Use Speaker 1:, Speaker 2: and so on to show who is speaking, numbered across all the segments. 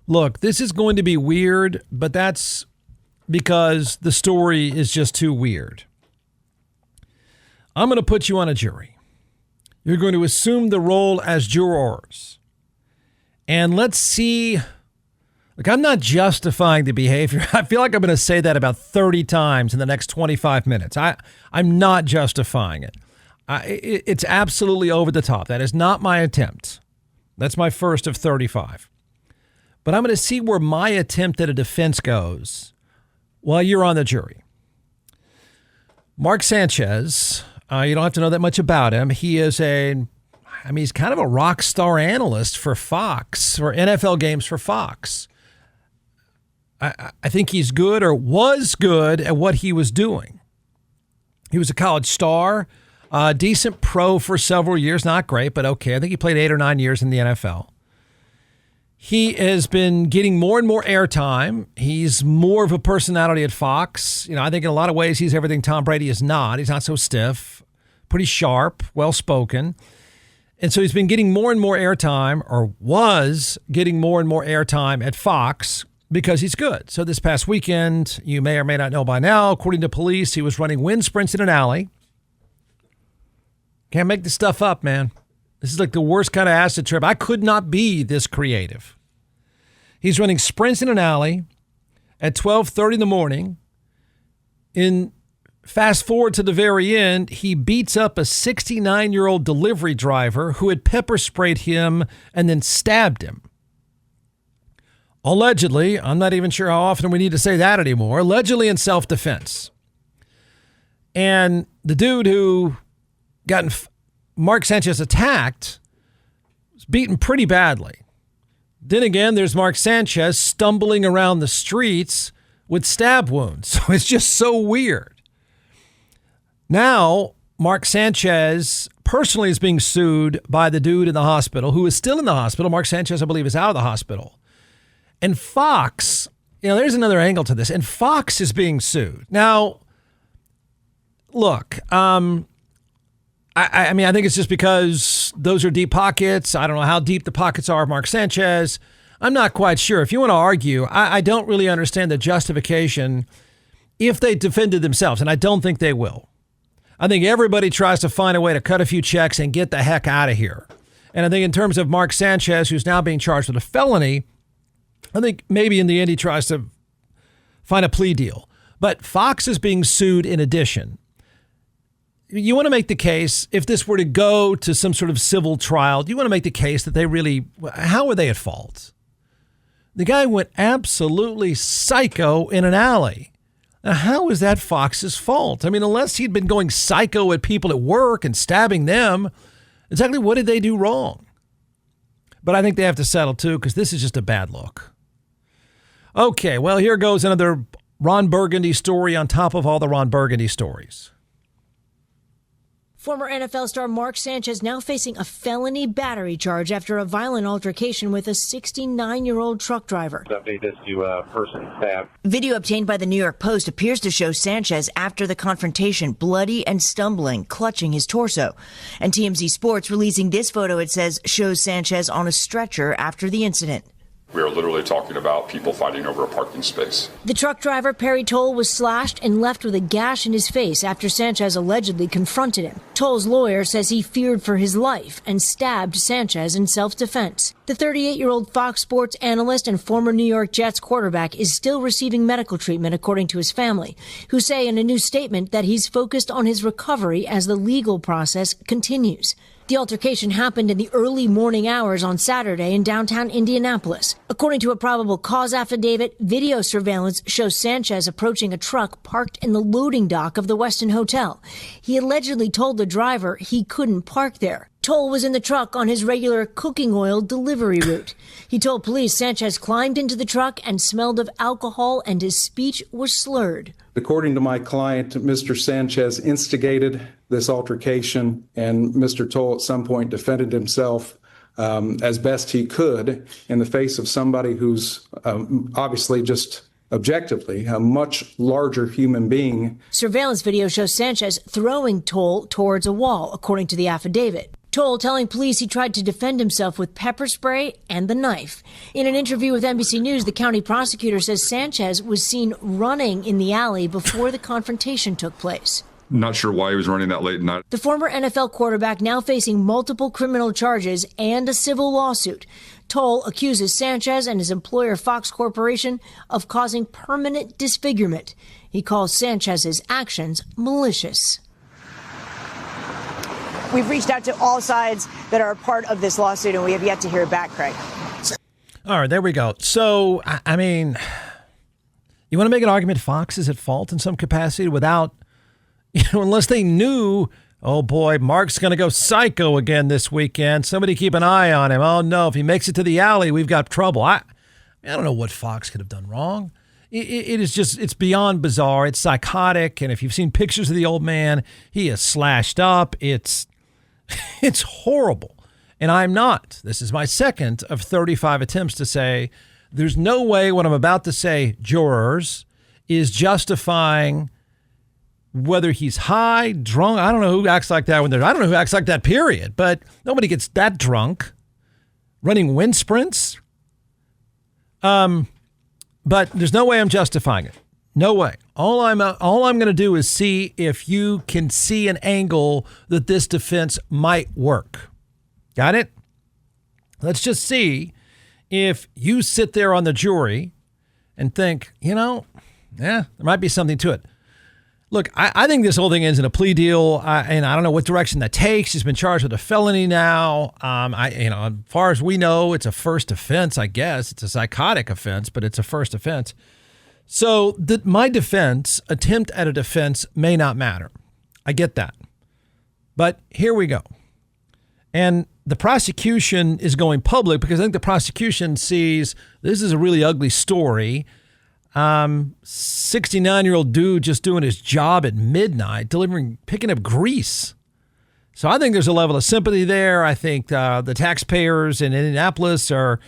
Speaker 1: Look, this is going to be weird, but that's because the story is just too weird. I'm going to put you on a jury. You're going to assume the role as jurors. And let's see. Look, I'm not justifying the behavior. I feel like I'm going to say that about 30 times in the next 25 minutes. I'm not justifying it. It's absolutely over the top. That is not my attempt. That's my first of 35. But I'm going to see where my attempt at a defense goes while you're on the jury. Mark Sanchez, you don't have to know that much about him. He is he's kind of a rock star analyst for Fox, for NFL games for Fox. I think he's good, or was good, at what he was doing. He was a college star, decent pro for several years, not great, but okay. I think he played 8 or 9 years in the NFL. He has been getting more and more airtime. He's more of a personality at Fox. I think in a lot of ways he's everything Tom Brady is not. He's not so stiff, pretty sharp, well-spoken. And so he's been getting more and more airtime, or was getting more and more airtime at Fox, because he's good. So this past weekend, you may or may not know by now, according to police, he was running wind sprints in an alley. Can't make this stuff up, man. This is like the worst kind of acid trip. I could not be this creative. He's running sprints in an alley at 12:30 in the morning. Fast forward to the very end, he beats up a 69-year-old delivery driver who had pepper sprayed him and then stabbed him. Allegedly, I'm not even sure how often we need to say that anymore, allegedly in self-defense. And the dude who got Mark Sanchez attacked was beaten pretty badly. Then again, there's Mark Sanchez stumbling around the streets with stab wounds. So it's just so weird. Now, Mark Sanchez personally is being sued by the dude in the hospital, who is still in the hospital. Mark Sanchez, I believe, is out of the hospital. And Fox, there's another angle to this. And Fox is being sued. Now, look, I think it's just because those are deep pockets. I don't know how deep the pockets are of Mark Sanchez. I'm not quite sure. If you want to argue, I don't really understand the justification if they defended themselves, and I don't think they will. I think everybody tries to find a way to cut a few checks and get the heck out of here. And I think in terms of Mark Sanchez, who's now being charged with a felony, I think maybe in the end he tries to find a plea deal. But Fox is being sued in addition. You want to make the case, if this were to go to some sort of civil trial, you want to make the case that how were they at fault? The guy went absolutely psycho in an alley. Now, how is that Fox's fault? Unless he'd been going psycho at people at work and stabbing them, exactly what did they do wrong? But I think they have to settle too, because this is just a bad look. Okay, well, here goes another Ron Burgundy story on top of all the Ron Burgundy stories.
Speaker 2: Former NFL star Mark Sanchez now facing a felony battery charge after a violent altercation with a 69-year-old truck driver.
Speaker 3: Update this to person staff.
Speaker 2: Video obtained by the New York Post appears to show Sanchez after the confrontation, bloody and stumbling, clutching his torso. And TMZ Sports releasing this photo, it says, shows Sanchez on a stretcher after the incident.
Speaker 4: We are literally talking about people fighting over a parking space.
Speaker 2: The truck driver, Perry Toll, was slashed and left with a gash in his face after Sanchez allegedly confronted him. Toll's lawyer says he feared for his life and stabbed Sanchez in self-defense. The 38-year-old Fox Sports analyst and former New York Jets quarterback is still receiving medical treatment, according to his family, who say in a new statement that he's focused on his recovery as the legal process continues. The altercation happened in the early morning hours on Saturday in downtown Indianapolis. According to a probable cause affidavit, video surveillance shows Sanchez approaching a truck parked in the loading dock of the Westin Hotel. He allegedly told the driver he couldn't park there. Toll was in the truck on his regular cooking oil delivery route. He told police Sanchez climbed into the truck and smelled of alcohol and his speech was slurred.
Speaker 5: According to my client, Mr. Sanchez instigated this altercation, and Mr. Toll at some point defended himself as best he could in the face of somebody who's obviously just objectively a much larger human being.
Speaker 2: Surveillance video shows Sanchez throwing Toll towards a wall, according to the affidavit. Toll telling police he tried to defend himself with pepper spray and the knife. In an interview with NBC News, the county prosecutor says Sanchez was seen running in the alley before the confrontation took place.
Speaker 4: Not sure why he was running that late at night.
Speaker 2: The former NFL quarterback now facing multiple criminal charges and a civil lawsuit. Toll accuses Sanchez and his employer Fox Corporation of causing permanent disfigurement. He calls Sanchez's actions malicious.
Speaker 6: We've reached out to all sides that are a part of this lawsuit, and we have yet to hear back, Craig.
Speaker 1: All right, there we go. So, I mean, you want to make an argument Fox is at fault in some capacity without, unless they knew, oh boy, Mark's going to go psycho again this weekend. Somebody keep an eye on him. Oh no, if he makes it to the alley, we've got trouble. I don't know what Fox could have done wrong. It is just, it's beyond bizarre. It's psychotic. And if you've seen pictures of the old man, he is slashed up. It's horrible. And I'm not. This is my second of 35 attempts to say there's no way what I'm about to say, jurors, is justifying whether he's high, drunk. I don't know who acts like that I don't know who acts like that, period. But nobody gets that drunk running wind sprints. But there's no way I'm justifying it. No way. All I'm going to do is see if you can see an angle that this defense might work. Got it? Let's just see if you sit there on the jury and think, there might be something to it. Look, I think this whole thing ends in a plea deal, and I don't know what direction that takes. He's been charged with a felony now. As far as we know, it's a first offense, I guess. It's a psychotic offense, but it's a first offense. So my attempt at a defense may not matter. I get that. But here we go. And the prosecution is going public because I think the prosecution sees this is a really ugly story. 69-year-old dude just doing his job at midnight, picking up grease. So I think there's a level of sympathy there. I think the taxpayers in Indianapolis are,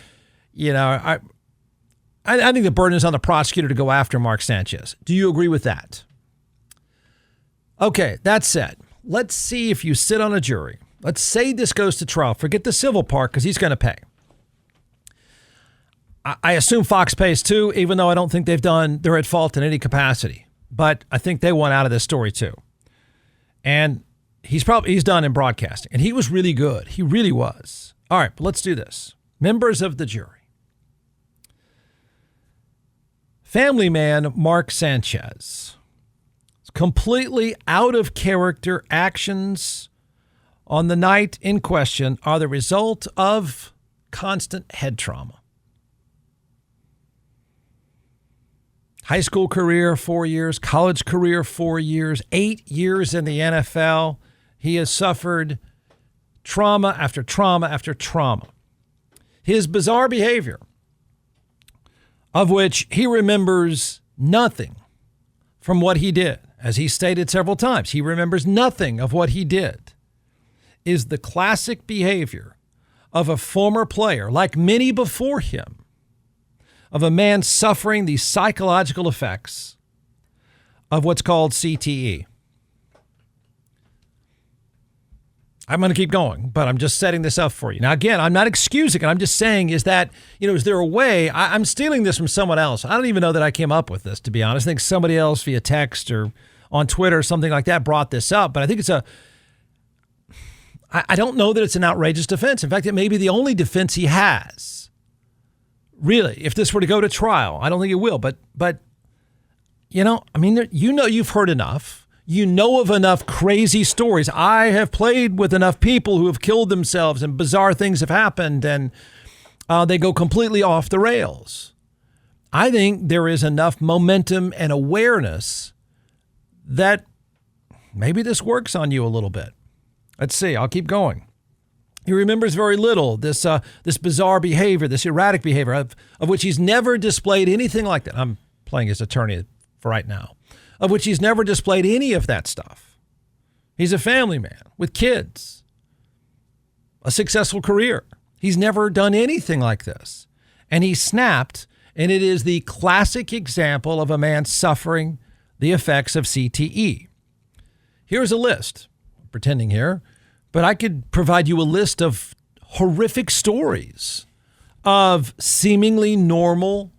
Speaker 1: I think the burden is on the prosecutor to go after Mark Sanchez. Do you agree with that? Okay, that said, let's see if you sit on a jury. Let's say this goes to trial. Forget the civil part because he's going to pay. I assume Fox pays too, even though I don't think they're at fault in any capacity. But I think they want out of this story too. And he's done in broadcasting. And he was really good. He really was. All right, but let's do this. Members of the jury. Family man Mark Sanchez. Completely out of character actions on the night in question are the result of constant head trauma. High school career, 4 years. College career, 4 years. 8 years in the NFL. He has suffered trauma after trauma after trauma. His bizarre behavior, of which he remembers nothing from what he did, as he stated several times, he remembers nothing of what he did, is the classic behavior of a former player, like many before him, of a man suffering the psychological effects of what's called CTE. I'm going to keep going, but I'm just setting this up for you. Now, again, I'm not excusing it. I'm just saying is that, is there a way? I'm stealing this from someone else. I don't even know that I came up with this, to be honest. I think somebody else via text or on Twitter or something like that brought this up, but I think I don't know that it's an outrageous defense. In fact, it may be the only defense he has. Really, if this were to go to trial, I don't think it will, but you've heard enough. You know of enough crazy stories. I have played with enough people who have killed themselves and bizarre things have happened and they go completely off the rails. I think there is enough momentum and awareness that maybe this works on you a little bit. Let's see. I'll keep going. He remembers very little, this bizarre behavior, this erratic behavior of which he's never displayed anything like that. I'm playing his attorney for right now. Of which he's never displayed any of that stuff. He's a family man with kids, a successful career. He's never done anything like this. And he snapped, and it is the classic example of a man suffering the effects of CTE. Here's a list, pretending here, But I could provide you a list of horrific stories of seemingly normal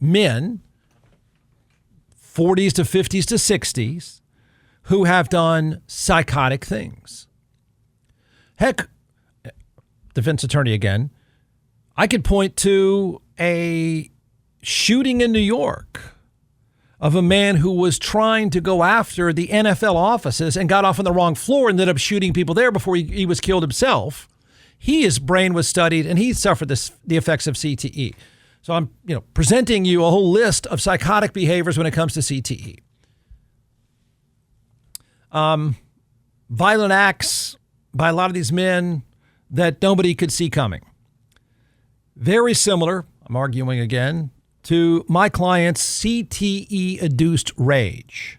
Speaker 1: men, 40s to 50s to 60s, who have done psychotic things. Heck, defense attorney again, I could point to a shooting in New York of a man who was trying to go after the NFL offices and got off on the wrong floor and ended up shooting people there before he was killed himself. His brain was studied and he suffered the effects of CTE. So I'm presenting you a whole list of psychotic behaviors when it comes to CTE. Violent acts by a lot of these men that nobody could see coming. Very similar, I'm arguing again, to my client's CTE-induced rage.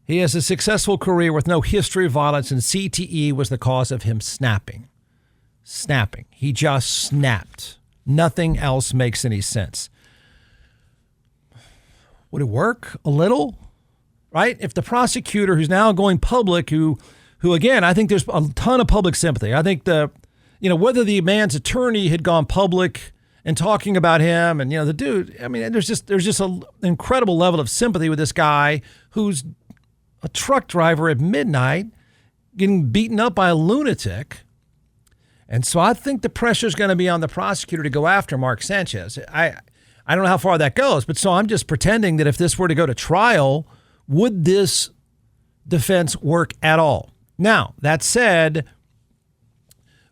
Speaker 1: He has a successful career with no history of violence, and CTE was the cause of him snapping. He just snapped. Nothing else makes any sense. Would it work a little? Right? If the prosecutor who's now going public, who again, I think there's a ton of public sympathy. I think whether the man's attorney had gone public and talking about him and, the dude, I mean, there's just an incredible level of sympathy with this guy who's a truck driver at midnight getting beaten up by a lunatic. And so I think the pressure is going to be on the prosecutor to go after Mark Sanchez. I don't know how far that goes, but so I'm just pretending that if this were to go to trial, would this defense work at all? Now, that said,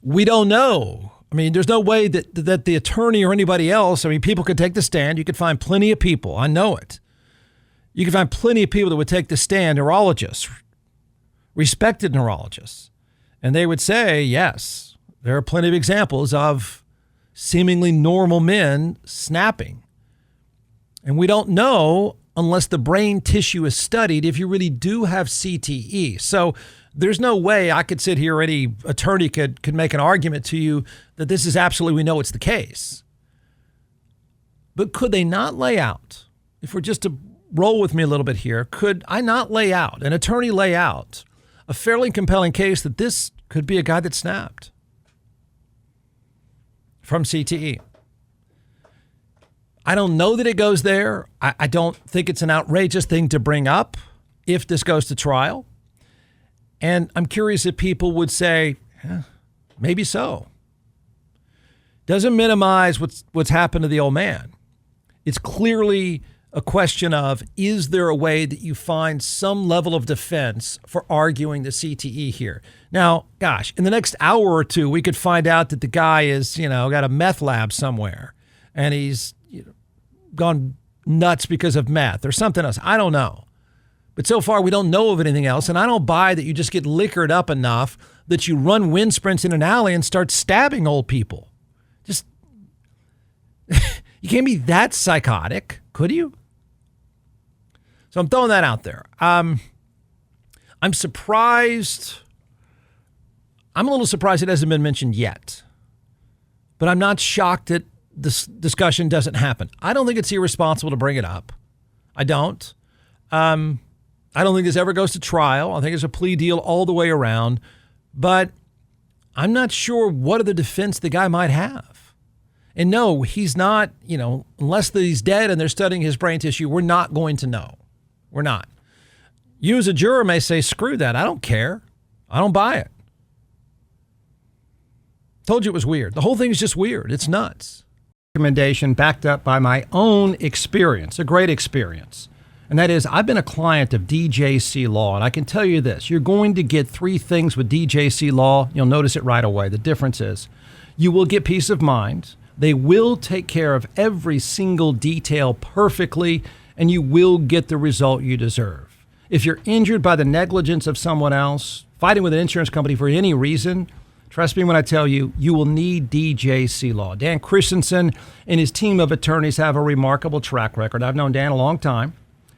Speaker 1: we don't know. I mean, there's no way that the attorney or anybody else, people could take the stand. You could find plenty of people. I know it. You could find plenty of people that would take the stand, neurologists, respected neurologists. And they would say, yes, there are plenty of examples of seemingly normal men snapping. And we don't know unless the brain tissue is studied if you really do have CTE. So there's no way I could sit here or any attorney could make an argument to you that this is absolutely, we know it's the case. But could they not lay out, if we're just to roll with me a little bit here, could I not lay out, an attorney lay out a fairly compelling case that this could be a guy that snapped from CTE? I don't know that it goes there. I don't think it's an outrageous thing to bring up if this goes to trial. And I'm curious if people would say, maybe so. Doesn't minimize what's happened to the old man. It's clearly a question of, is there a way that you find some level of defense for arguing the CTE here? Now, gosh, in the next hour or two, we could find out that the guy is, got a meth lab somewhere and he's gone nuts because of meth or something else. I don't know. But so far, we don't know of anything else. And I don't buy that you just get liquored up enough that you run wind sprints in an alley and start stabbing old people. Just, you can't be that psychotic, could you? So I'm throwing that out there. I'm surprised. I'm a little surprised it hasn't been mentioned yet. But I'm not shocked that this discussion doesn't happen. I don't think it's irresponsible to bring it up. I don't. I don't think this ever goes to trial. I think it's a plea deal all the way around. But I'm not sure what other defense the guy might have. And no, he's not, unless he's dead and they're studying his brain tissue, we're not going to know. We're not. You as a juror may say, screw that. I don't care. I don't buy it. Told you it was weird. The whole thing is just weird. It's nuts. Recommendation backed up by my own experience, a great experience. And that is, I've been a client of DJC Law, and I can tell you this. You're going to get three things with DJC Law. You'll notice it right away. The difference is you will get peace of mind. They will take care of every single detail perfectly, and you will get the result you deserve. If you're injured by the negligence of someone else, fighting with an insurance company for any reason, trust me when I tell you, you will need DJC Law. Dan Christensen and his team of attorneys have a remarkable track record. I've known Dan a long time.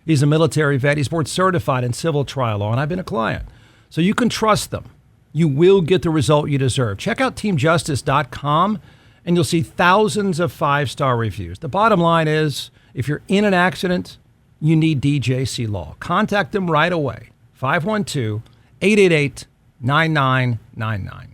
Speaker 1: He's a military vet. He's board certified in civil trial law, and I've been a client. So you can trust them. You will get the result you deserve. Check out teamjustice.com, and you'll see thousands of 5-star reviews. The bottom line is, if you're in an accident, you need DJC Law. Contact them right away. 512 888-9999.